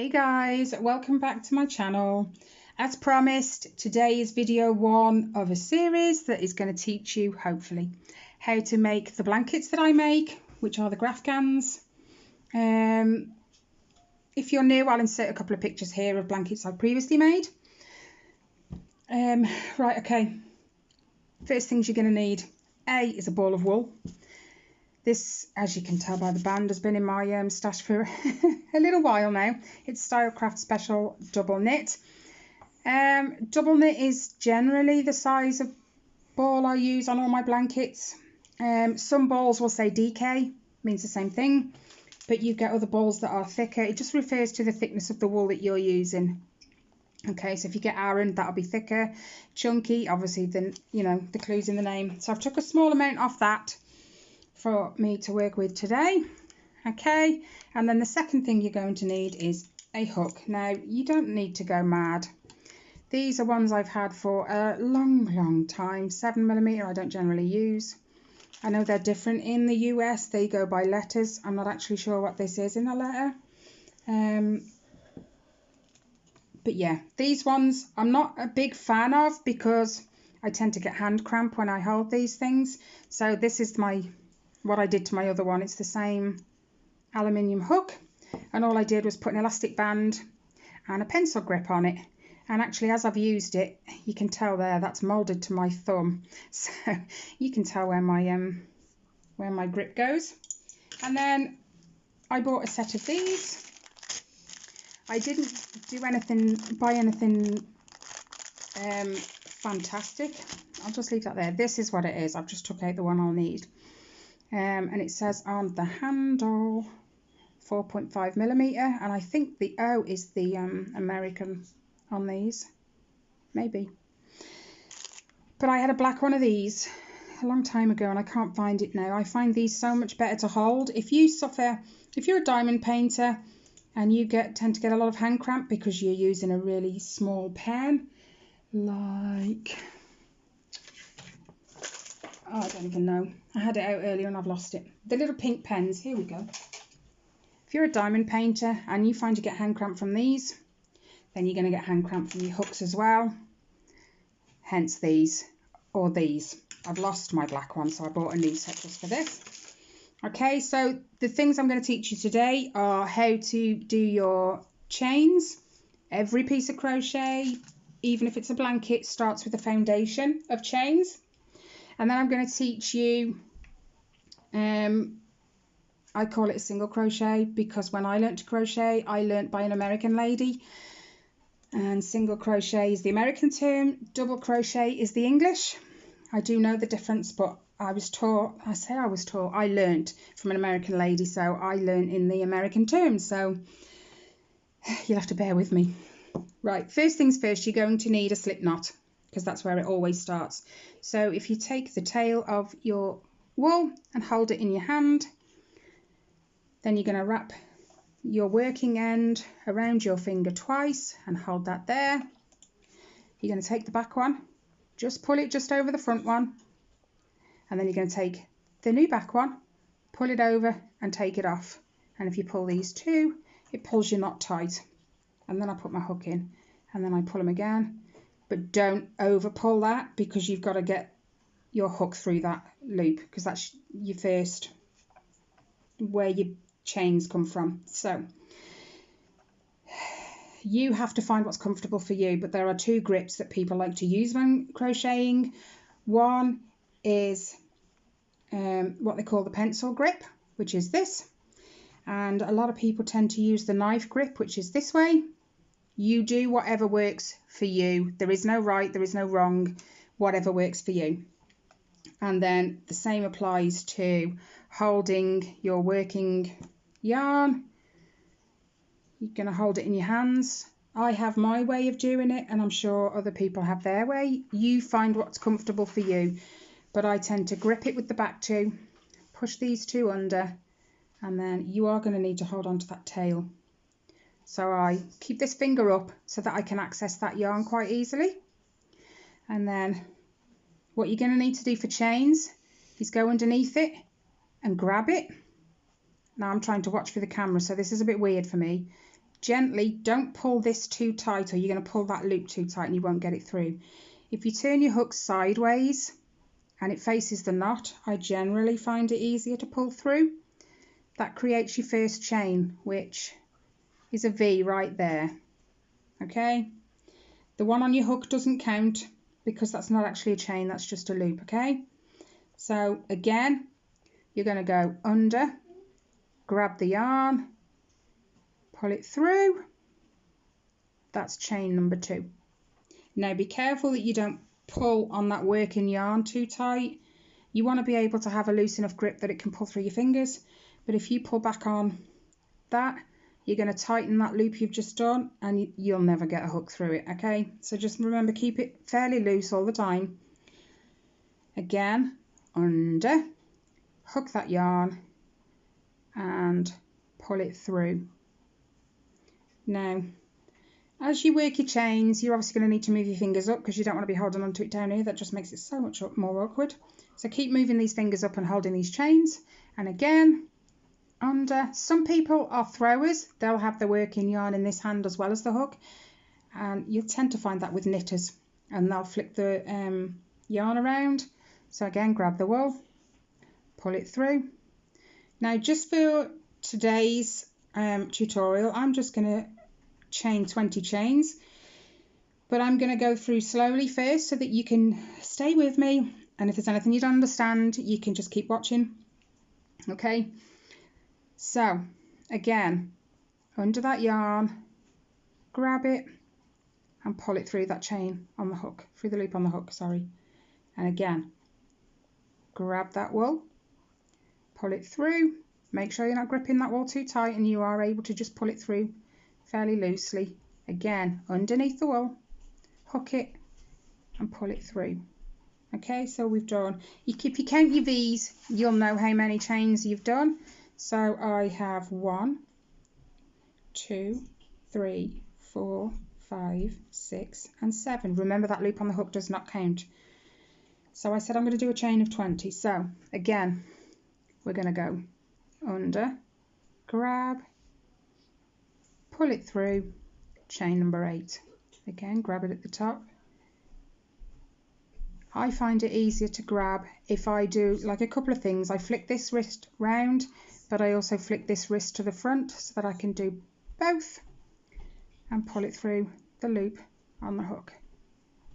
Hey guys, welcome back to my channel. As promised, today is video 1 of a series that is going to teach you, hopefully, how to make the blankets that I make, which are the Graphgans. If you're new, I'll insert a couple of pictures here of blankets I've previously made. Right, okay. First things you're going to need, A, is a ball of wool. This, as you can tell by the band, has been in my stash for a little while now. It's Stylecraft Special Double Knit. Double knit is generally the size of ball I use on all my blankets. Some balls will say DK, means the same thing, but you get other balls that are thicker. It just refers to the thickness of the wool that you're using. Okay, so if you get Aran, that'll be thicker. Chunky, obviously, then you know the clue's in the name. So I've took a small amount off that for me to work with today. Okay, and then the second thing you're going to need is a hook. Now, you don't need to go mad. These are ones I've had for a long time. 7mm I don't generally use. I know they're different in the US. They go by letters. I'm not actually sure what this is in a letter. But yeah, these ones I'm not a big fan of because I tend to get hand cramp when I hold these things. So this is what I did to my other one. It's the same aluminium hook, and all I did was put an elastic band and a pencil grip on it. And actually, as I've used it, you can tell there that's molded to my thumb, so you can tell where my grip goes. And then I bought a set of these. I didn't buy anything fantastic. I'll just leave that there. This is what it is. I've just took out the one I'll need. And it says on the handle 4.5mm, and I think the O is the American on these, maybe. But I had a black one of these a long time ago and I can't find it now. I find these so much better to hold. If you're a diamond painter and you tend to get a lot of hand cramp because you're using a really small pen, like, oh, I don't even know. I had it out earlier and I've lost it. The little pink pens. Here we go. If you're a diamond painter and you find you get hand cramp from these, then you're going to get hand cramp from your hooks as well. Hence these, or these. I've lost my black one, so I bought a new set just for this. Okay, so the things I'm going to teach you today are how to do your chains. Every piece of crochet, even if it's a blanket, starts with a foundation of chains. And then I'm going to teach you, I call it a single crochet because when I learnt to crochet, I learnt by an American lady. And single crochet is the American term, double crochet is the English. I do know the difference, but I learnt from an American lady, so I learnt in the American term. So you'll have to bear with me. Right, first things first, you're going to need a slip knot, because that's where it always starts. So if you take the tail of your wool and hold it in your hand, then you're going to wrap your working end around your finger twice and hold that there. You're going to take the back one, just pull it just over the front one, and then you're going to take the new back one, pull it over and take it off. And if you pull these two, it pulls your knot tight. And then I put my hook in and then I pull them again. But don't over pull that because you've got to get your hook through that loop, because that's your first, where your chains come from. So you have to find what's comfortable for you, but there are two grips that people like to use when crocheting. One is what they call the pencil grip, which is this, and a lot of people tend to use the knife grip, which is this way. You do whatever works for you. There is no right, there is no wrong, whatever works for you. And then the same applies to holding your working yarn. You're going to hold it in your hands. I have my way of doing it, and I'm sure other people have their way. You find what's comfortable for you. But I tend to grip it with the back two, push these two under, and then you are going to need to hold on to that tail. So I keep this finger up so that I can access that yarn quite easily. And then what you're going to need to do for chains is go underneath it and grab it. Now I'm trying to watch for the camera, so this is a bit weird for me. gently, don't pull this too tight or you're going to pull that loop too tight and you won't get it through. If you turn your hook sideways and it faces the knot, I generally find it easier to pull through. That creates your first chain, which is a V right there. Okay, the one on your hook doesn't count because that's not actually a chain, that's just a loop. Okay, so again, you're going to go under, grab the yarn, pull it through. That's chain number 2. Now be careful that you don't pull on that working yarn too tight. You want to be able to have a loose enough grip that it can pull through your fingers, but if you pull back on that, you're going to tighten that loop you've just done and you'll never get a hook through it. Okay, so just remember, keep it fairly loose all the time. Again, under, hook that yarn and pull it through. Now as you work your chains, you're obviously going to need to move your fingers up because you don't want to be holding onto it down here. That just makes it so much more awkward. So keep moving these fingers up and holding these chains. And again, under. Some people are throwers. They'll have the working yarn in this hand as well as the hook. And you'll tend to find that with knitters. And they'll flip the yarn around. So again, grab the wool, pull it through. Now just for today's tutorial, I'm just going to chain 20 chains, but I'm going to go through slowly first so that you can stay with me, and if there's anything you don't understand you can just keep watching. Okay, so again, under that yarn, grab it and pull it through that chain on the hook, through the loop on the hook, sorry, and again grab that wool, pull it through. Make sure you're not gripping that wool too tight and you are able to just pull it through fairly loosely. Again, underneath the wool, hook it and pull it through. Okay, so we've done, if you count your V's, you'll know how many chains you've done. So I have 1, 2, 3, 4, 5, 6 and 7. Remember that loop on the hook does not count. So I said I'm going to do a chain of 20. So again, we're going to go under, grab, pull it through, chain number 8. Again, grab it at the top. I find it easier to grab if I do like a couple of things. I flick this wrist round, but I also flick this wrist to the front so that I can do both and pull it through the loop on the hook.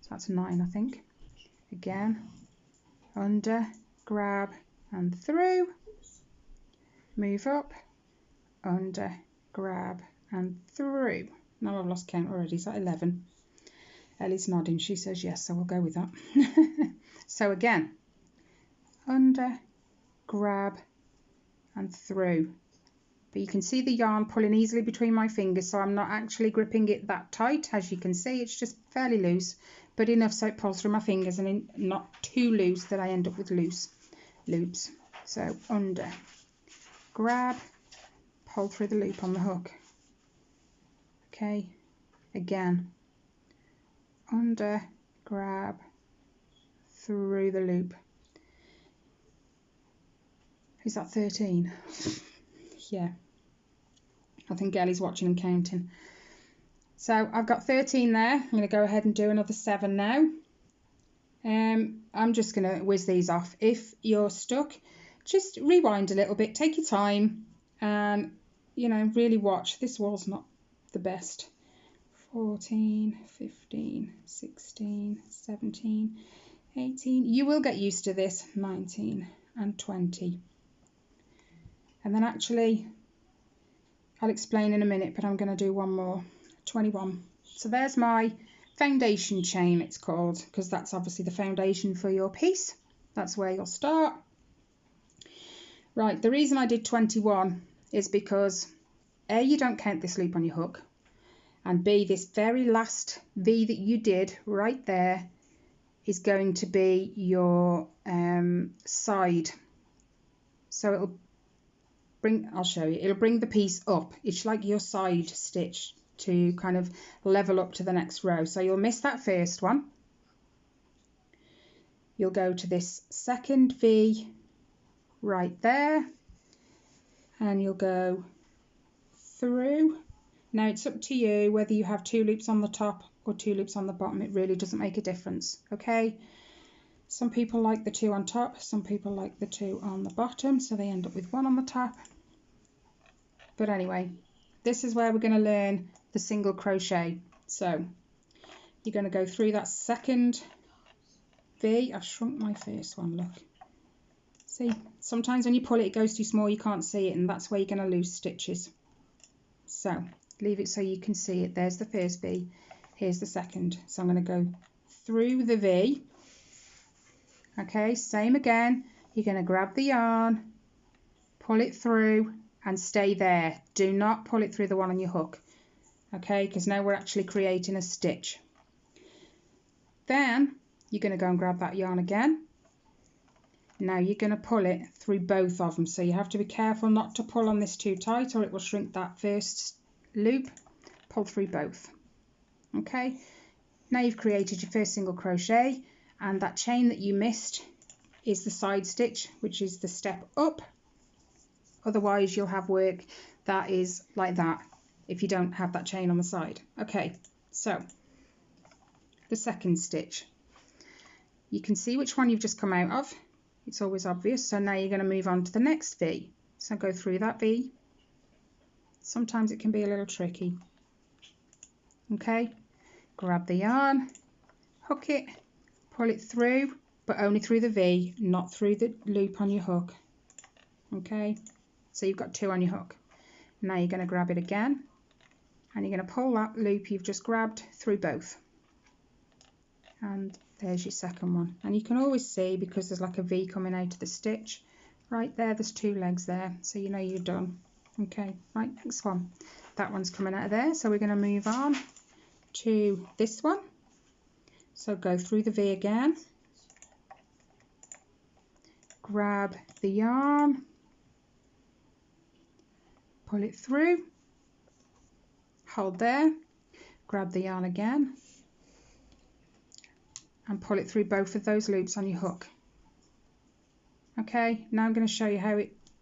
So that's 9, I think. Again, under, grab and through, move up, under, grab and through. Now I've lost count already. Is that 11? Ellie's nodding. She says yes, so we'll go with that. So again, under, grab and through. But you can see the yarn pulling easily between my fingers, so I'm not actually gripping it that tight. As you can see, it's just fairly loose, but enough so it pulls through my fingers and not too loose that I end up with loose loops. So under, grab, pull through the loop on the hook. Okay, again, under, grab, through the loop. Is that 13? Yeah, I think Ellie's watching and counting. So I've got 13 there. I'm going to go ahead and do another 7 now. I'm just going to whiz these off. If you're stuck, just rewind a little bit, take your time, and you know, really watch. This wall's not the best. 14, 15, 16, 17, 18. You will get used to this. 19 and 20. And then actually, I'll explain in a minute, but I'm going to do one more. 21. So there's my foundation chain, it's called, because that's obviously the foundation for your piece. That's where you'll start. Right, the reason I did 21 is because A, you don't count this loop on your hook, and B, this very last V that you did right there is going to be your side. So it'll bring, I'll show you, it'll bring the piece up. It's like your side stitch to kind of level up to the next row. So you'll miss that first one. You'll go to this second V right there, and you'll go through. Now it's up to you whether you have 2 loops on the top or 2 loops on the bottom. It really doesn't make a difference, okay? Some people like the 2 on top, some people like the 2 on the bottom, so they end up with 1 on the top. But anyway, this is where we're going to learn the single crochet. So you're going to go through that second V. I've shrunk my first one, look. See, sometimes when you pull it, it goes too small, you can't see it, and that's where you're going to lose stitches. So leave it so you can see it. There's the first V, here's the second. So I'm going to go through the V. Okay, same again. You're going to grab the yarn, pull it through, and stay there. Do not pull it through the one on your hook. Okay, because now we're actually creating a stitch. Then you're going to go and grab that yarn again. Now you're going to pull it through both of them, so you have to be careful not to pull on this too tight or it will shrink that first loop. Pull through both. Okay, now you've created your first single crochet, and that chain that you missed is the side stitch, which is the step up. Otherwise you'll have work that is like that if you don't have that chain on the side. Okay, so the second stitch, you can see which one you've just come out of. It's always obvious. So now you're going to move on to the next V. So go through that V. Sometimes it can be a little tricky. Okay, grab the yarn, hook it, pull it through, but only through the V, not through the loop on your hook. Okay, so you've got 2 on your hook. Now you're going to grab it again, and you're going to pull that loop you've just grabbed through both. And there's your second one, and you can always see, because there's like a V coming out of the stitch right there, there's 2 legs there, so you know you're done. Okay, right, next one, that one's coming out of there, so we're going to move on to this one. So go through the V again, grab the yarn, pull it through, hold there, grab the yarn again, and pull it through both of those loops on your hook. Okay, now I'm going to show you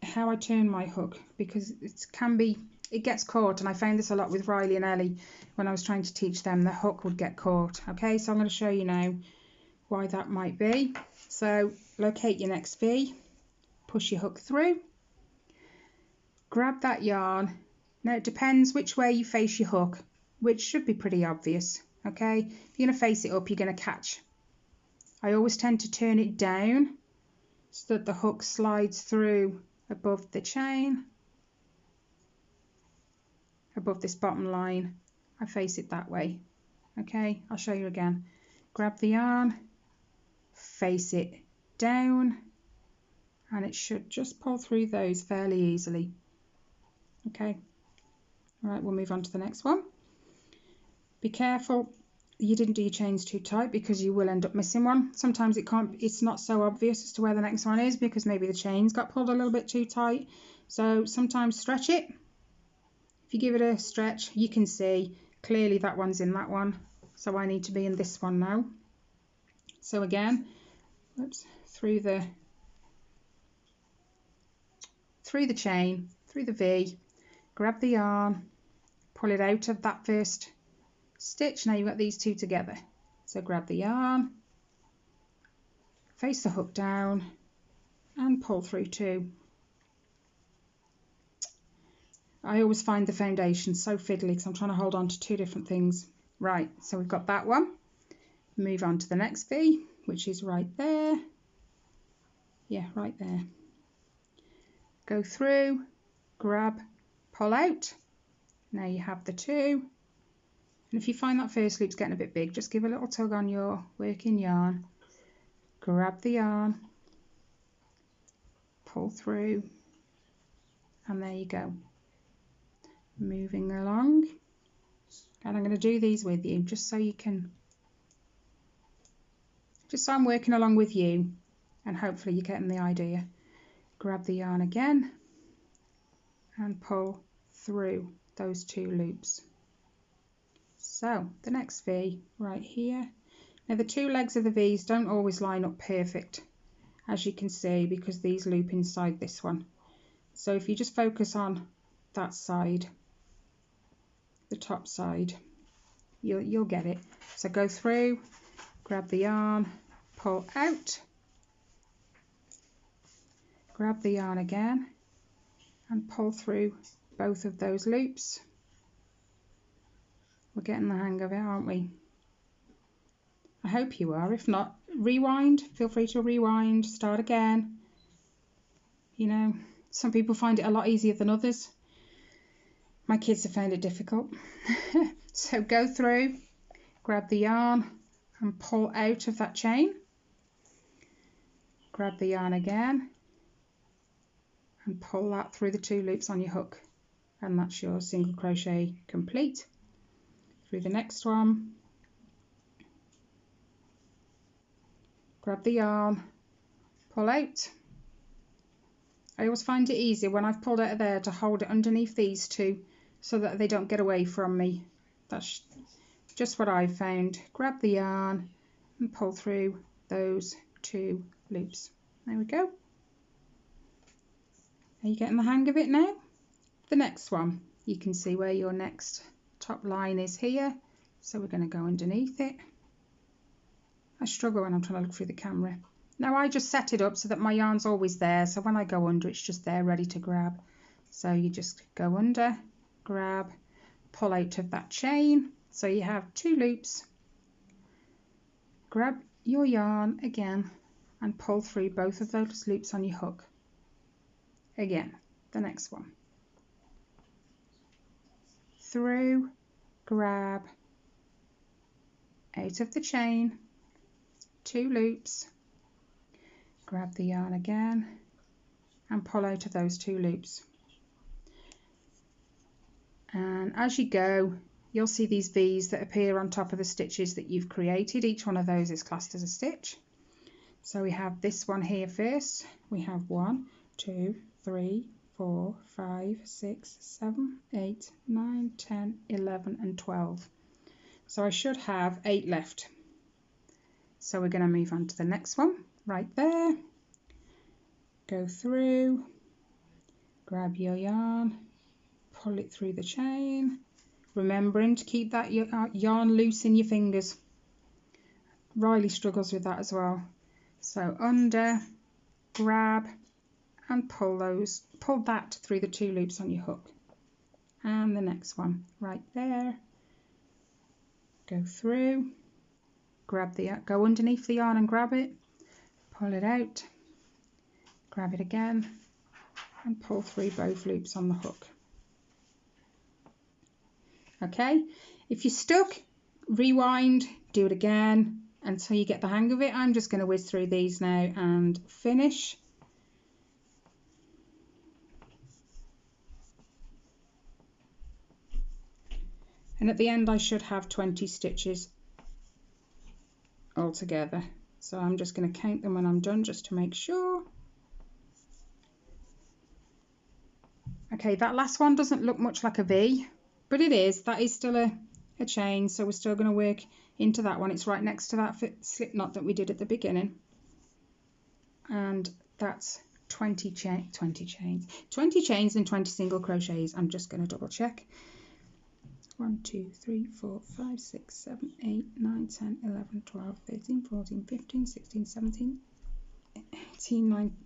how I turn my hook, because it gets caught, and I found this a lot with Riley and Ellie when I was trying to teach them. The hook would get caught. Okay, so I'm going to show you now why that might be. So locate your next V, push your hook through, grab that yarn. Now it depends which way you face your hook, which should be pretty obvious. Okay, if you're going to face it up, you're going to catch. I always tend to turn it down so that the hook slides through above the chain, above this bottom line. I face it that way. Okay, I'll show you again. Grab the yarn, face it down, and it should just pull through those fairly easily. Okay, all right, we'll move on to the next one. Be careful you didn't do your chains too tight, because you will end up missing one. Sometimes it's not so obvious as to where the next one is, because maybe the chains got pulled a little bit too tight. So sometimes stretch it. If you give it a stretch, you can see clearly that one's in that one, so I need to be in this one now. So again, oops, through the chain, through the V, grab the yarn, pull it out of that first stitch. Now you've got these 2 together, so grab the yarn, face the hook down, and pull through 2. I always find the foundation so fiddly because I'm trying to hold on to 2 different things. Right, so we've got that one. Move on to the next V, which is right there. Yeah, right there. Go through, grab, pull out. Now you have the 2. And if you find that first loop's getting a bit big, just give a little tug on your working yarn, grab the yarn, pull through, and there you go. Moving along, and I'm going to do these with you just so I'm working along with you, and hopefully you're getting the idea. Grab the yarn again and pull through those 2 loops. So the next V right here. Now the 2 legs of the V's don't always line up perfect, as you can see, because these loop inside this one. So if you just focus on that side, the top side. You'll get it. So go through, grab the yarn, pull out, grab the yarn again and pull through both of those loops. We're getting the hang of it, aren't we? I hope you are. If not, rewind. Feel free to rewind, start again. You know, some people find it a lot easier than others. My kids have found it difficult. So go through, grab the yarn and pull out of that chain. Grab the yarn again and pull that through the 2 loops on your hook, and that's your single crochet complete. Through the next one, grab the yarn, pull out. I always find it easier when I've pulled out of there to hold it underneath these 2 so that they don't get away from me. That's just what I've found. Grab the yarn and pull through those 2 loops. There we go. Are you getting the hang of it now? The next one, you can see where your next top line is here. So we're going to go underneath it. I struggle when I'm trying to look through the camera. Now I just set it up so that my yarn's always there. So when I go under, it's just there ready to grab. So you just go under, grab, pull out of that chain. So you have 2 loops. Grab your yarn again and pull through both of those loops on your hook. Again, the next one. Through, grab, out of the chain, 2 loops, grab the yarn again and pull out of those 2 loops. And as you go, you'll see these V's that appear on top of the stitches that you've created. Each one of those is classed as a stitch. So we have this one here first. We have 1, 2, 3, 4, 5, 6, 7, 8, 9, 10, 11 and 12. So I should have 8 left. So we're going to move on to the next one right there. Go through, grab your yarn, pull it through the chain, remembering to keep that yarn loose in your fingers. Riley struggles with that as well. So under, grab and pull that through the 2 loops on your hook. And the next one right there. Go through, go underneath the yarn and grab it, pull it out, grab it again and pull through both loops on the hook. Okay, if you're stuck, rewind, do it again until you get the hang of it. I'm just going to whiz through these now and finish. And at the end I should have 20 stitches altogether. So I'm just going to count them when I'm done just to make sure. Okay, that last one doesn't look much like a V, but it is. That is still a chain, so we're still going to work into that one. It's right next to that slip knot that we did at the beginning. And that's 20 chains and 20 single crochets. I'm just going to double check. 1, 2, 3, 4, 5, 6, 7, 8, 9, 10, 11, 12, 13, 14, 15, 16, 17, 18, 19.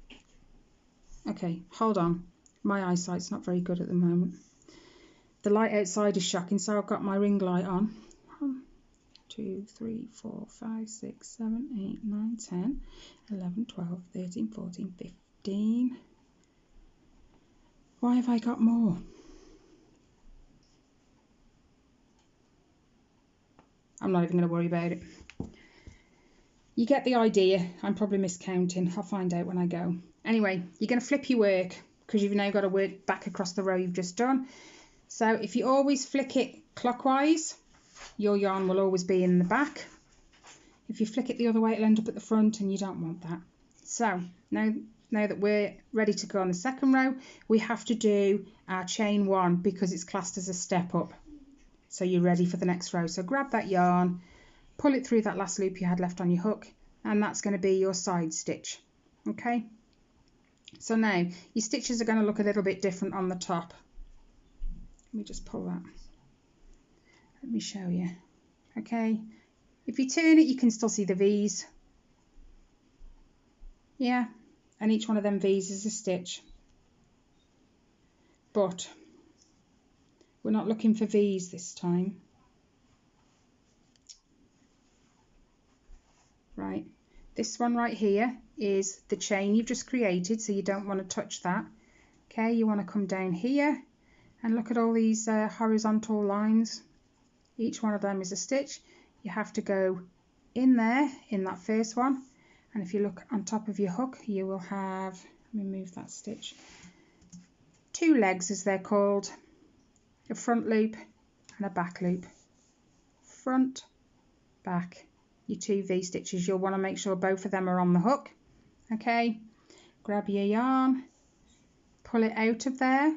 Okay, hold on. My eyesight's not very good at the moment. The light outside is shocking, so I've got my ring light on. 1, 2, 3, 4, 5, 6, 7, 8, 9, 10, 11, 12, 13, 14, 15. Why have I got more? I'm not even going to worry about it. You get the idea. I'm probably miscounting. I'll find out when I go. Anyway, you're going to flip your work because you've now got to work back across the row you've just done. So if you always flick it clockwise, your yarn will always be in the back. If you flick it the other way, it'll end up at the front, and you don't want that. So now that we're ready to go on the second row, we have to do our chain 1 because it's classed as a step up. So you're ready for the next row. So grab that yarn, pull it through that last loop you had left on your hook, and that's going to be your side stitch. Okay, so now your stitches are going to look a little bit different on the top. Let me just pull that. Let me show you. Okay, if you turn it, you can still see the V's. Yeah, and each one of them V's is a stitch. But we're not looking for V's this time. Right, this one right here is the chain you've just created, so you don't want to touch that. Okay, you want to come down here and look at all these horizontal lines. Each one of them is a stitch. You have to go in there, in that first one, and if you look on top of your hook, you will have, let me move that stitch, two legs as they're called, a front loop and a back loop. Front, back, your two V stitches. You'll want to make sure both of them are on the hook. Okay, grab your yarn, pull it out of there,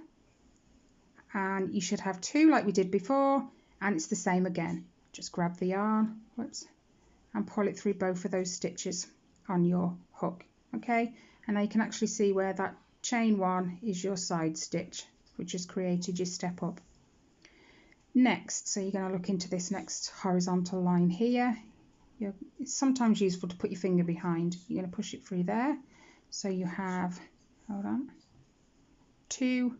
and you should have two like we did before, and it's the same again. Just grab the yarn, whoops, and pull it through both of those stitches on your hook. Okay, and now you can actually see where that chain one is your side stitch, which has created your step up. Next, so you're going to look into this next horizontal line here. It's sometimes useful to put your finger behind. You're going to push it through there, so you have, hold on, two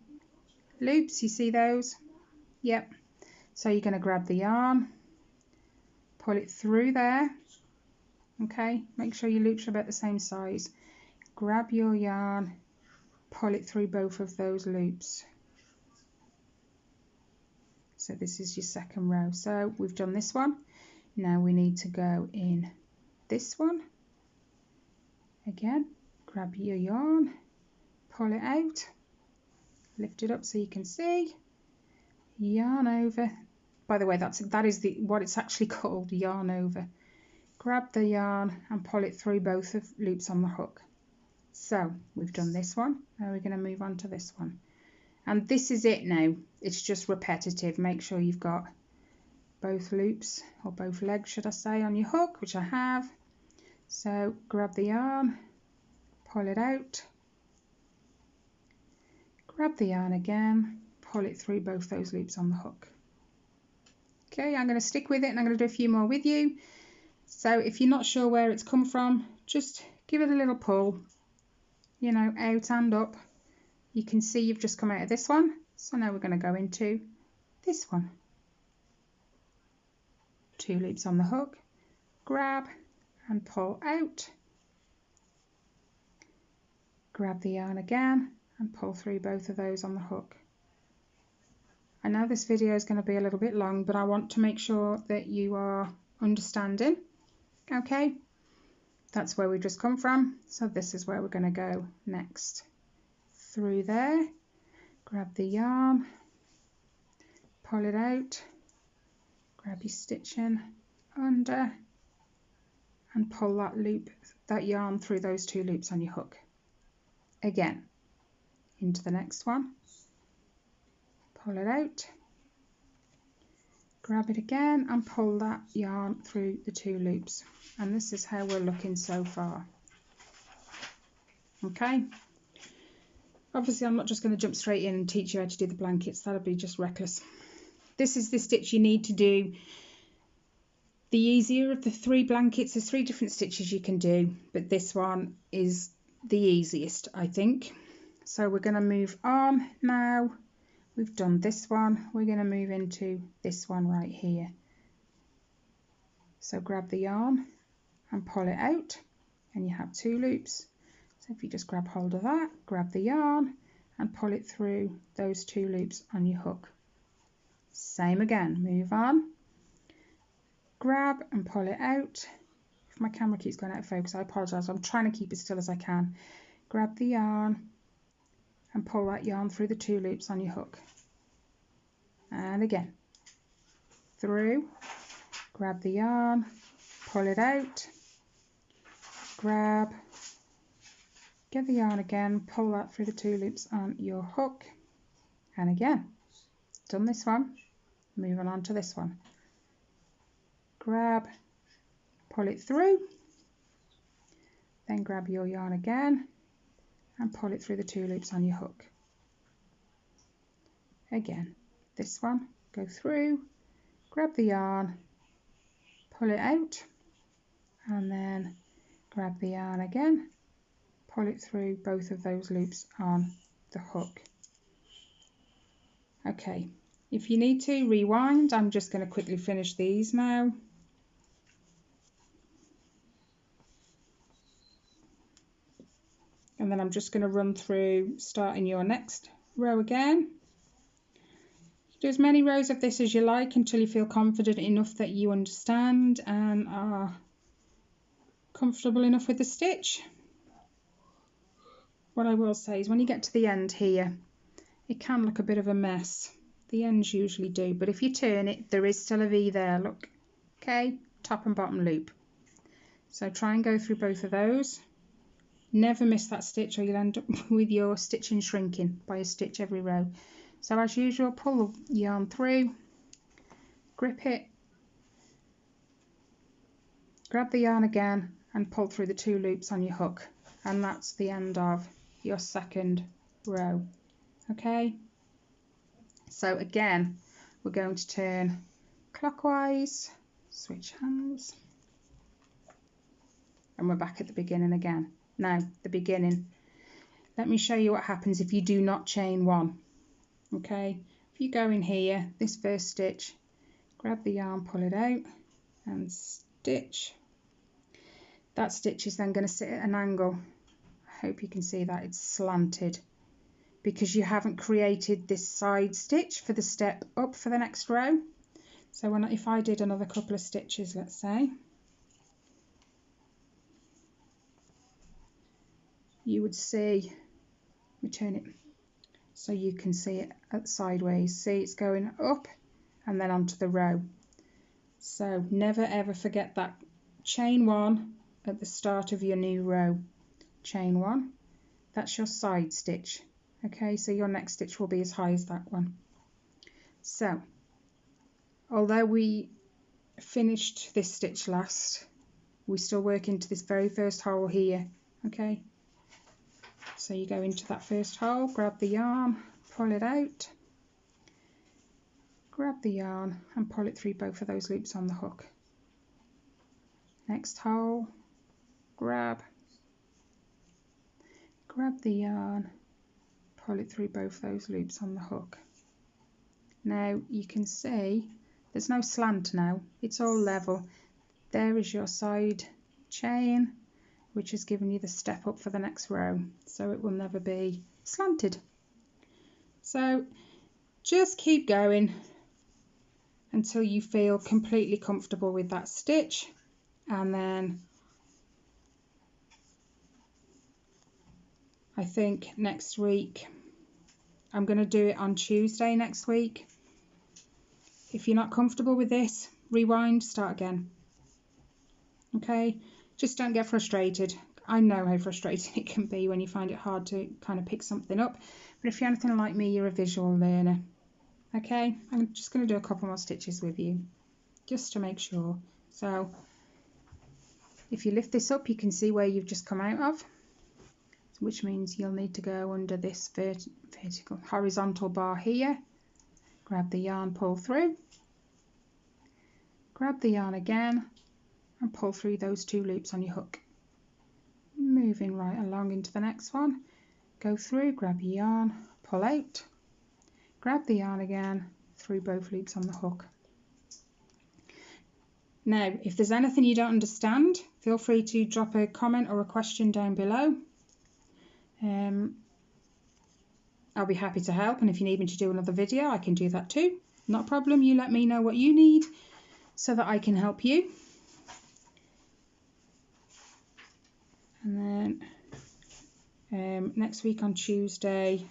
loops. You see those? Yep. So you're going to grab the yarn, pull it through there. Okay, make sure your loops are about the same size. Grab your yarn, pull it through both of those loops. So this is your second row. So we've done this one. Now we need to go in this one. Again, grab your yarn, pull it out, lift it up so you can see, yarn over. By the way, that is what it's actually called, yarn over. Grab the yarn and pull it through both of loops on the hook. So we've done this one. Now we're going to move on to this one. And this is it now. It's just repetitive. Make sure you've got both loops, or both legs should I say, on your hook, which I have. So grab the yarn, pull it out, grab the yarn again, pull it through both those loops on the hook. Okay, I'm going to stick with it and I'm going to do a few more with you. So if you're not sure where it's come from, just give it a little pull, you know, out and up. You can see you've just come out of this one. So now we're going to go into this one. Two loops on the hook, grab and pull out. Grab the yarn again and pull through both of those on the hook. I know this video is going to be a little bit long, but I want to make sure that you are understanding. Okay, that's where we've just come from. So this is where we're going to go next. Through there, grab the yarn, pull it out, grab your stitch in under and pull that yarn through those two loops on your hook. Again, into the next one, pull it out, grab it again and pull that yarn through the two loops. And this is how we're looking so far. Okay, obviously I'm not just going to jump straight in and teach you how to do the blankets. That would be just reckless. This is the stitch you need to do the easier of the three blankets. There's three different stitches you can do, but this one is the easiest, I think. So we're going to move on now. We've done this one. We're going to move into this one right here. So grab the yarn and pull it out, and you have two loops. So if you just grab hold of that, grab the yarn and pull it through those two loops on your hook. Same again, move on, grab and pull it out. If my camera keeps going out of focus, I apologise. I'm trying to keep it still as I can. Grab the yarn and pull that yarn through the two loops on your hook. And again, through, grab the yarn, pull it out, grab, get the yarn again, pull that through the two loops on your hook, and again, done this one, moving on to this one. Grab, pull it through, then grab your yarn again and pull it through the two loops on your hook. Again, this one, go through, grab the yarn, pull it out, and then grab the yarn again, pull it through both of those loops on the hook. Okay, if you need to rewind, I'm just going to quickly finish these now. And then I'm just going to run through starting your next row again. Do as many rows of this as you like until you feel confident enough that you understand and are comfortable enough with the stitch. What I will say is when you get to the end here, it can look a bit of a mess. The ends usually do, but if you turn it, there is still a V there, look. Okay, top and bottom loop. So try and go through both of those. Never miss that stitch or you'll end up with your stitching shrinking by a stitch every row. So as usual, pull the yarn through, grip it, grab the yarn again and pull through the 2 loops on your hook, and that's the end of your second row. Okay, so again we're going to turn clockwise, switch hands, and we're back at the beginning again. Now the beginning, let me show you what happens if you do not chain 1. Okay, if you go in here, this first stitch, grab the yarn, pull it out and stitch. That stitch is then going to sit at an angle. I hope you can see that it's slanted because you haven't created this side stitch for the step up for the next row. So if I did another couple of stitches, let's say, you would see, let me turn it so you can see it sideways. See, it's going up and then onto the row. So never ever forget that. Chain 1 at the start of your new row. Chain 1, that's your side stitch. Okay, so your next stitch will be as high as that one. So although we finished this stitch last, we still work into this very first hole here. Okay, so you go into that first hole, grab the yarn, pull it out, grab the yarn and pull it through both of those loops on the hook. Next hole, grab the yarn, pull it through both those loops on the hook. Now you can see there's no slant now, it's all level. There is your side chain, which has given you the step up for the next row, so it will never be slanted. So just keep going until you feel completely comfortable with that stitch, and then I think next week I'm going to do it on Tuesday next week. If you're not comfortable with this, rewind, start again. Okay, just don't get frustrated. I know how frustrating it can be when you find it hard to kind of pick something up, but if you're anything like me, you're a visual learner. Okay, I'm just going to do a couple more stitches with you just to make sure. So if you lift this up, you can see where you've just come out of, which means you'll need to go under this horizontal bar here, grab the yarn, pull through, grab the yarn again and pull through those 2 loops on your hook. Moving right along into the next one, go through, grab your yarn, pull out, grab the yarn again, through both loops on the hook. Now if there's anything you don't understand, feel free to drop a comment or a question down below. I'll be happy to help, and if you need me to do another video, I can do that too. Not a problem, you let me know what you need so that I can help you. And then next week on Tuesday,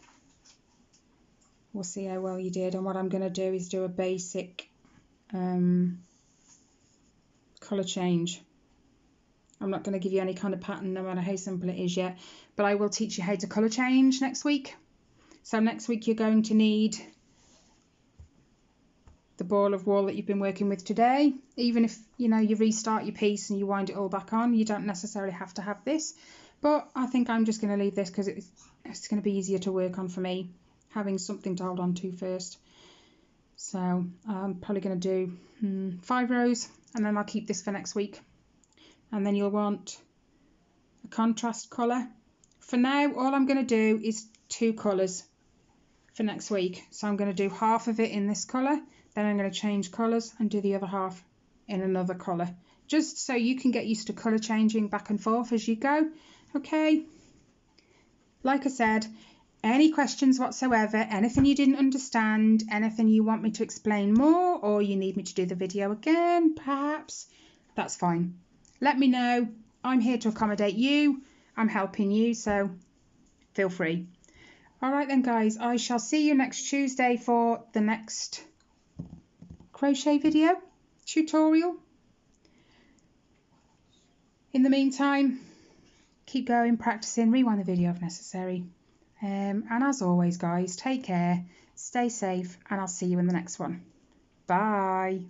we'll see how well you did, and what I'm going to do is do a basic colour change. I'm not going to give you any kind of pattern, no matter how simple it is yet, but I will teach you how to colour change next week. So next week you're going to need the ball of wool that you've been working with today. Even if you restart your piece and you wind it all back on, you don't necessarily have to have this, but I think I'm just going to leave this because it's going to be easier to work on for me, having something to hold on to first. So I'm probably going to do 5 rows, and then I'll keep this for next week. And then you'll want a contrast colour. For now, all I'm going to do is 2 colours for next week. So I'm going to do half of it in this colour, then I'm going to change colours and do the other half in another colour, just so you can get used to colour changing back and forth as you go. Okay, like I said, any questions whatsoever, anything you didn't understand, anything you want me to explain more, or you need me to do the video again perhaps, that's fine. Let me know. I'm here to accommodate you. I'm helping you, so feel free. All right then guys, I shall see you next Tuesday for the next crochet video tutorial. In the meantime, keep going, practicing, rewind the video if necessary. And as always guys, take care, stay safe, and I'll see you in the next one. Bye.